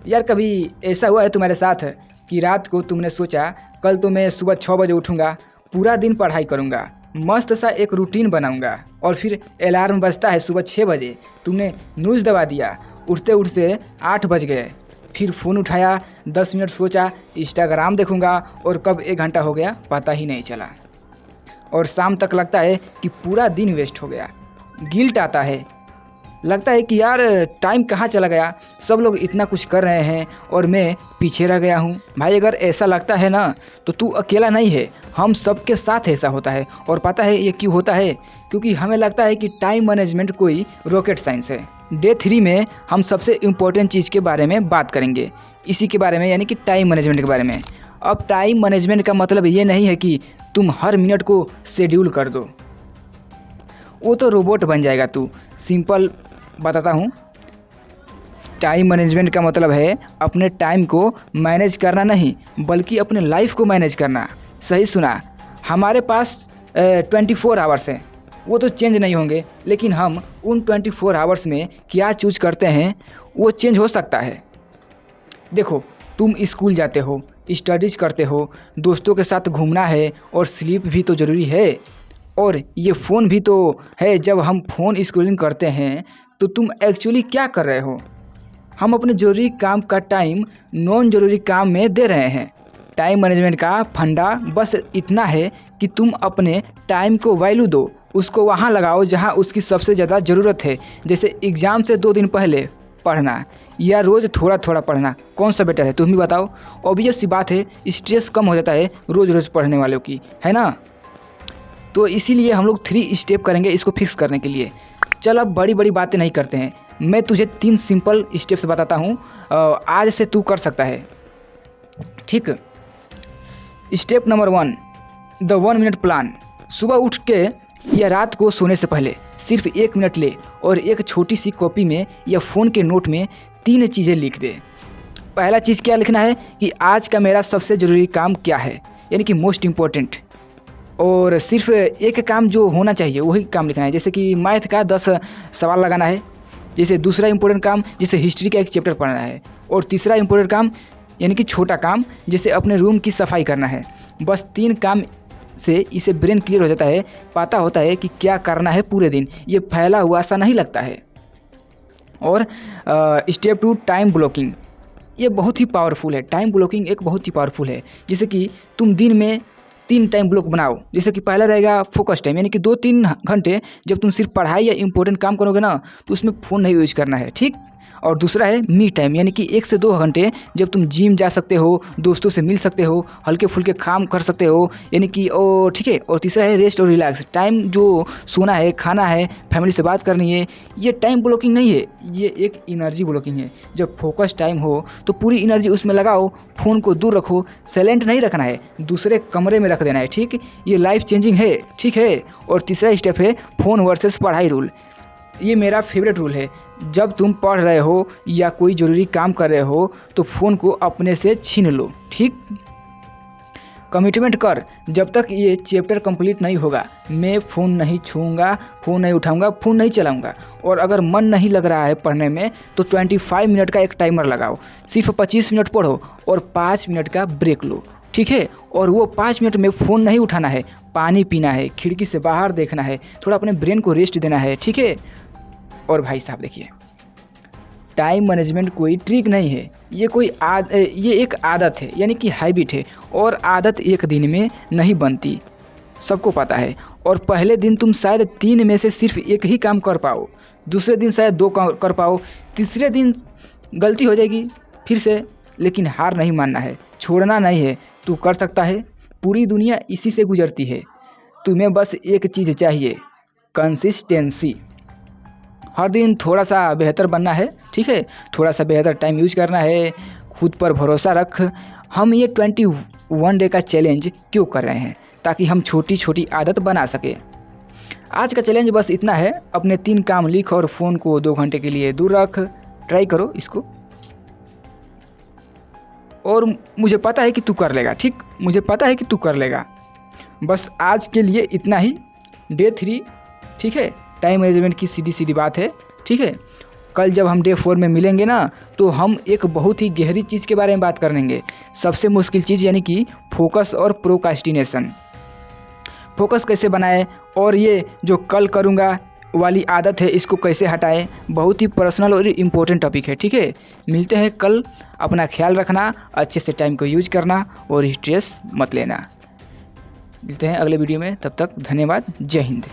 यार कभी ऐसा हुआ है तुम्हारे साथ कि रात को तुमने सोचा कल तो मैं सुबह 6 बजे उठूँगा, पूरा दिन पढ़ाई करूँगा, मस्त सा एक रूटीन बनाऊँगा, और फिर अलार्म बजता है सुबह 6 बजे, तुमने न्यूज़ दबा दिया, उठते उठते 8 बज गए, फिर फ़ोन उठाया, 10 मिनट सोचा इंस्टाग्राम देखूँगा और कब 1 घंटा हो गया पता ही नहीं चला, और शाम तक लगता है कि पूरा दिन वेस्ट हो गया। गिल्ट आता है, लगता है कि यार टाइम कहाँ चला गया, सब लोग इतना कुछ कर रहे हैं और मैं पीछे रह गया हूँ। भाई अगर ऐसा लगता है ना तो तू अकेला नहीं है, हम सबके साथ ऐसा होता है। और पता है ये क्यों होता है? क्योंकि हमें लगता है कि टाइम मैनेजमेंट कोई रॉकेट साइंस है। डे 3 में हम सबसे इम्पोर्टेंट चीज़ के बारे में बात करेंगे, इसी के बारे में, यानी कि टाइम मैनेजमेंट के बारे में। अब टाइम मैनेजमेंट का मतलब ये नहीं है कि तुम हर मिनट को शेड्यूल कर दो, वो तो रोबोट बन जाएगा तू। सिंपल बताता हूँ, टाइम मैनेजमेंट का मतलब है अपने टाइम को मैनेज करना नहीं, बल्कि अपने लाइफ को मैनेज करना। सही सुना, हमारे पास 24 आवर्स हैं, वो तो चेंज नहीं होंगे, लेकिन हम उन 24 आवर्स में क्या चूज करते हैं वो चेंज हो सकता है। देखो, तुम स्कूल जाते हो, स्टडीज करते हो, दोस्तों के साथ घूमना है, और स्लीप भी तो ज़रूरी है, और ये फ़ोन भी तो है। जब हम फ़ोन स्क्रॉलिंग करते हैं तो तुम एक्चुअली क्या कर रहे हो? हम अपने ज़रूरी काम का टाइम नॉन ज़रूरी काम में दे रहे हैं। टाइम मैनेजमेंट का फंडा बस इतना है कि तुम अपने टाइम को वैल्यू दो, उसको वहाँ लगाओ जहाँ उसकी सबसे ज़्यादा ज़रूरत है। जैसे एग्ज़ाम से 2 दिन पहले पढ़ना या रोज़ थोड़ा थोड़ा पढ़ना, कौन सा बेटर है तुम ही बताओ? ऑब्वियस सी बात है, स्ट्रेस कम हो जाता है रोज़ रोज़ पढ़ने वालों की, है ना? तो इसीलिए हम लोग 3 स्टेप करेंगे इसको फिक्स करने के लिए। चल अब बड़ी बड़ी बातें नहीं करते हैं, मैं तुझे 3 सिंपल स्टेप्स बताता हूँ, आज से तू कर सकता है, ठीक? Step number 1, the 1 minute plan. सुबह उठ के या रात को सोने से पहले सिर्फ 1 मिनट ले और एक छोटी सी कॉपी में या फ़ोन के नोट में 3 चीज़ें लिख दे। पहला चीज़ क्या लिखना है कि आज का मेरा सबसे ज़रूरी काम क्या है, यानी कि मोस्ट इम्पोर्टेंट, और सिर्फ एक काम जो होना चाहिए वही काम लिखना है। जैसे कि मैथ का 10 सवाल लगाना है, जैसे दूसरा इम्पोर्टेंट काम जैसे हिस्ट्री का एक चैप्टर पढ़ना है, और तीसरा इम्पोर्टेंट काम यानी कि छोटा काम जैसे अपने रूम की सफाई करना है। बस 3 काम से इसे ब्रेन क्लियर हो जाता है, पता होता है कि क्या करना है पूरे दिन। ये फैला हुआ सा नहीं लगता है। और स्टेप 2, टाइम ब्लॉकिंग। ये बहुत ही पावरफुल है, टाइम ब्लॉकिंग एक बहुत ही पावरफुल है। जैसे कि तुम दिन में 3 टाइम ब्लॉक बनाओ। जैसे कि पहला रहेगा फोकस टाइम, यानी कि 2-3 घंटे जब तुम सिर्फ पढ़ाई या इंपॉर्टेंट काम करोगे ना तो उसमें फ़ोन नहीं यूज करना है, ठीक? और दूसरा है मी टाइम, यानी कि 1 से 2 घंटे जब तुम जिम जा सकते हो, दोस्तों से मिल सकते हो, हल्के फुल्के काम कर सकते हो, यानी कि ठीक है। और तीसरा है रेस्ट और रिलैक्स टाइम, जो सोना है, खाना है, फैमिली से बात करनी है। ये टाइम ब्लॉकिंग नहीं है, ये एक एनर्जी ब्लॉकिंग है। जब फोकस टाइम हो तो पूरी एनर्जी उसमें लगाओ, फ़ोन को दूर रखो, साइलेंट नहीं रखना है, दूसरे कमरे में रख देना है, ठीक? ये लाइफ चेंजिंग है, ठीक है। और तीसरा स्टेप है फ़ोन वर्सेस पढ़ाई रूल। ये मेरा फेवरेट रूल है। जब तुम पढ़ रहे हो या कोई ज़रूरी काम कर रहे हो तो फ़ोन को अपने से छीन लो, ठीक? कमिटमेंट कर, जब तक ये चैप्टर कंप्लीट नहीं होगा मैं फ़ोन नहीं छूऊंगा, फ़ोन नहीं उठाऊंगा, फ़ोन नहीं चलाऊंगा। और अगर मन नहीं लग रहा है पढ़ने में तो 25 मिनट का एक टाइमर लगाओ, सिर्फ 25 मिनट पढ़ो और 5 मिनट का ब्रेक लो, ठीक है? और वो 5 मिनट में फ़ोन नहीं उठाना है, पानी पीना है, खिड़की से बाहर देखना है, थोड़ा अपने ब्रेन को रेस्ट देना है, ठीक है? और भाई साहब देखिए, टाइम मैनेजमेंट कोई ट्रिक नहीं है, ये एक आदत है, यानी कि हैबिट है। और आदत एक दिन में नहीं बनती, सबको पता है। और पहले दिन तुम शायद 3 में से सिर्फ 1 ही काम कर पाओ, दूसरे दिन शायद 2 कर पाओ, तीसरे दिन गलती हो जाएगी फिर से। लेकिन हार नहीं मानना है, छोड़ना नहीं है, तू कर सकता है। पूरी दुनिया इसी से गुजरती है, तुम्हें बस एक चीज़ चाहिए, कंसिस्टेंसी। हर दिन थोड़ा सा बेहतर बनना है, ठीक है? थोड़ा सा बेहतर टाइम यूज करना है, खुद पर भरोसा रख। हम ये 21 डे का चैलेंज क्यों कर रहे हैं? ताकि हम छोटी छोटी आदत बना सकें। आज का चैलेंज बस इतना है, अपने 3 काम लिख और फ़ोन को 2 घंटे के लिए दूर रख। ट्राई करो इसको, और मुझे पता है कि तू कर लेगा, ठीक? मुझे पता है कि तू कर लेगा। बस आज के लिए इतना ही, डे 3, ठीक है? टाइम मैनेजमेंट की सीधी सीधी बात है, ठीक है? कल जब हम डे 4 में मिलेंगे ना तो हम एक बहुत ही गहरी चीज़ के बारे में बात करेंगे। सबसे मुश्किल चीज़ यानी कि फोकस और प्रोक्रास्टिनेशन। फोकस कैसे बनाए और ये जो कल करूँगा वाली आदत है इसको कैसे हटाएं, बहुत ही पर्सनल और इम्पोर्टेंट टॉपिक है। ठीक है, मिलते हैं कल। अपना ख्याल रखना, अच्छे से टाइम को यूज करना और स्ट्रेस मत लेना। मिलते हैं अगले वीडियो में, तब तक धन्यवाद। जय हिंद।